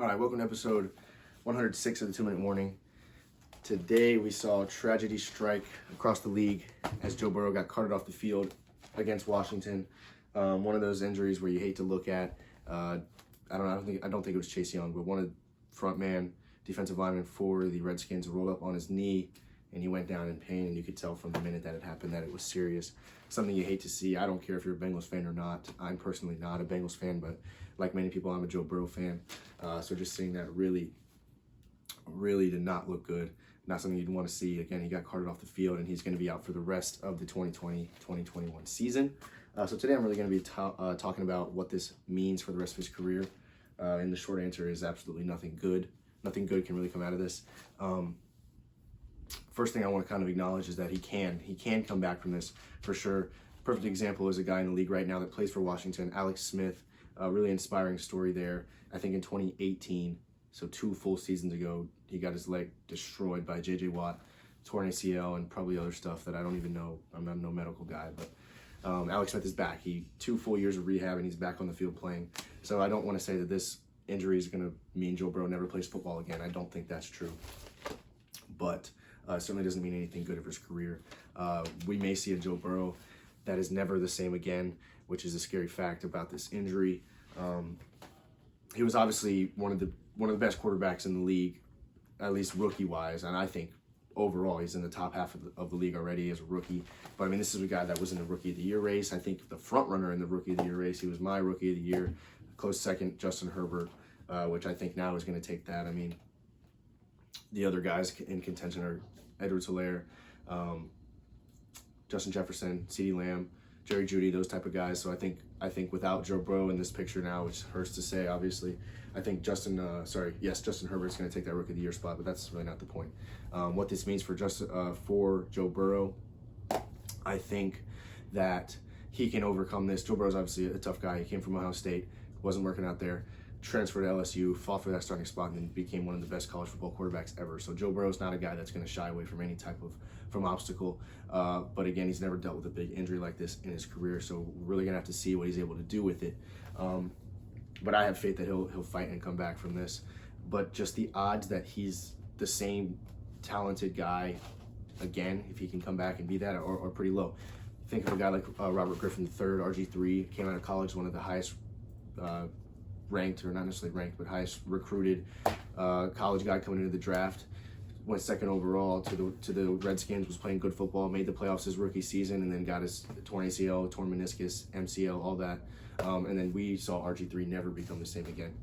All right, welcome to episode 106 of the 2-Minute Warning. Today we saw tragedy strike across the league as Joe Burrow got carted off the field against Washington. One of those injuries where you hate to look at. I don't think it was Chase Young, but one of the front man defensive linemen for the Redskins rolled up on his knee and he went down in pain, and you could tell from the minute that it happened that it was serious. Something you hate to see. I don't care if you're a Bengals fan or not. I'm personally not a Bengals fan, but like many people, I'm a Joe Burrow fan. So just seeing that really did not look good. Not something you'd want to see. Again, he got carted off the field, and he's going to be out for the rest of the 2020-2021 season. So today I'm really going to be talking about what this means for the rest of his career. And the short answer is absolutely nothing good. Nothing good can really come out of this. First thing I want to kind of acknowledge is that he can come back from this for sure. Perfect example is a guy in the league right now that plays for Washington, Alex Smith. Really inspiring story there. I think in 2018, so 2 full seasons ago, he got his leg destroyed by J.J. Watt, torn ACL, and probably other stuff that I don't even know. I'm not no medical guy, but Alex Smith is back. 2 full years of rehab, and he's back on the field playing. So I don't want to say that this injury is going to mean Joe Burrow never plays football again. I don't think that's true. But certainly doesn't mean anything good for his career. We may see a Joe Burrow that is never the same again, which is a scary fact about this injury. He was obviously one of the best quarterbacks in the league, at least rookie-wise, and I think overall he's in the top half of the league already as a rookie. But I mean, this is a guy that was in the Rookie of the Year race. I think the front runner in the Rookie of the Year race, he was my Rookie of the Year. Close second, Justin Herbert, which I think now is going to take that. I mean, the other guys in contention are Edwards-Helaire, Justin Jefferson, CeeDee Lamb, Jerry Jeudy, those type of guys. So I think without Joe Burrow in this picture now, which hurts to say, obviously, I think Justin Herbert's going to take that Rookie of the Year spot, but that's really not the point. What this means for Joe Burrow, I think that he can overcome this. Joe Burrow's obviously a tough guy. He came from Ohio State, wasn't working out there, transferred to LSU, fought for that starting spot, and then became one of the best college football quarterbacks ever. So Joe Burrow's not a guy that's going to shy away from any type of obstacle. But again, he's never dealt with a big injury like this in his career, so we're really going to have to see what he's able to do with it. But I have faith that he'll fight and come back from this. But just the odds that he's the same talented guy again, if he can come back and be that, are pretty low. Think of a guy like Robert Griffin III, RG3, came out of college, one of the highest ranked, or not necessarily ranked, but highest recruited college guy coming into the draft. Went second overall to the Redskins, was playing good football, made the playoffs his rookie season, and then got his torn ACL, torn meniscus, MCL, all that. And then we saw RG3 never become the same again.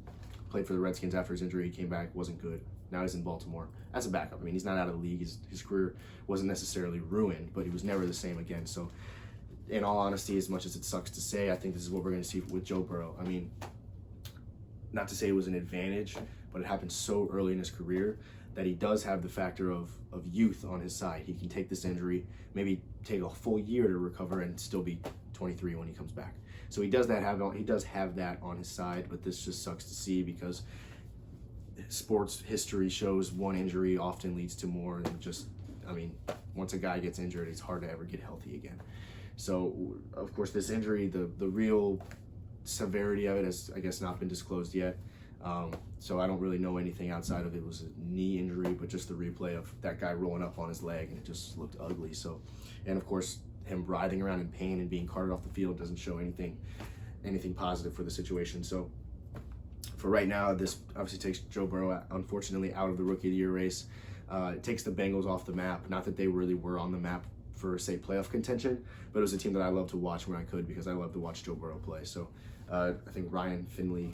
Played for the Redskins after his injury, he came back, wasn't good. Now he's in Baltimore as a backup. I mean, he's not out of the league. His career wasn't necessarily ruined, but he was never the same again. So in all honesty, as much as it sucks to say, I think this is what we're going to see with Joe Burrow. I mean, not to say it was an advantage, but it happened so early in his career that he does have the factor of youth on his side. He can take this injury, maybe take a full year to recover, and still be 23 when he comes back. So he does have that on his side, but this just sucks to see because sports history shows one injury often leads to more than just, I mean, once a guy gets injured, it's hard to ever get healthy again. So, of course, this injury, the real severity of it has, I guess, not been disclosed yet. So I don't really know anything outside of it was a knee injury, but just the replay of that guy rolling up on his leg, and it just looked ugly. So, and of course, him writhing around in pain and being carted off the field doesn't show anything positive for the situation. So for right now, this obviously takes Joe Burrow, unfortunately, out of the Rookie of the Year race. It takes the Bengals off the map. Not that they really were on the map for, say, playoff contention, but it was a team that I love to watch when I could because I love to watch Joe Burrow play. So I think Ryan Finley,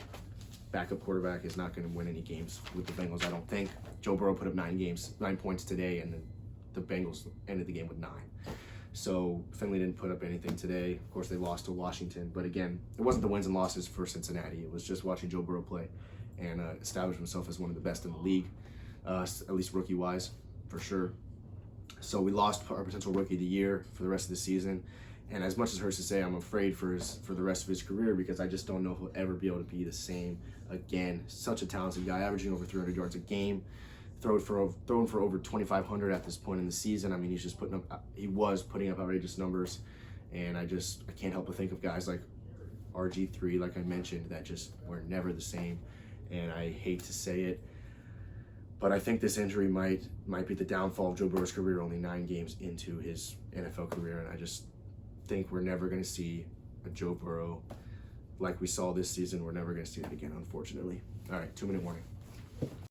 backup quarterback, is not going to win any games with the Bengals, I don't think. Joe Burrow put up 9 points today, and then the Bengals ended the game with 9. So Finley didn't put up anything today. Of course, they lost to Washington. But again, it wasn't the wins and losses for Cincinnati. It was just watching Joe Burrow play and establish himself as one of the best in the league, at least rookie-wise, for sure. So we lost our potential Rookie of the Year for the rest of the season. And as much as it hurts to say, I'm afraid for the rest of his career because I just don't know if he'll ever be able to be the same again. Such a talented guy, averaging over 300 yards a game, throwing for over 2,500 at this point in the season. I mean, he was putting up outrageous numbers, and I can't help but think of guys like RG3, like I mentioned, that just were never the same. and I hate to say it, but I think this injury might be the downfall of Joe Burrow's career, only 9 games into his NFL career, and I just think we're never going to see a Joe Burrow like we saw this season. We're never going to see it again, unfortunately. All right, 2-minute warning.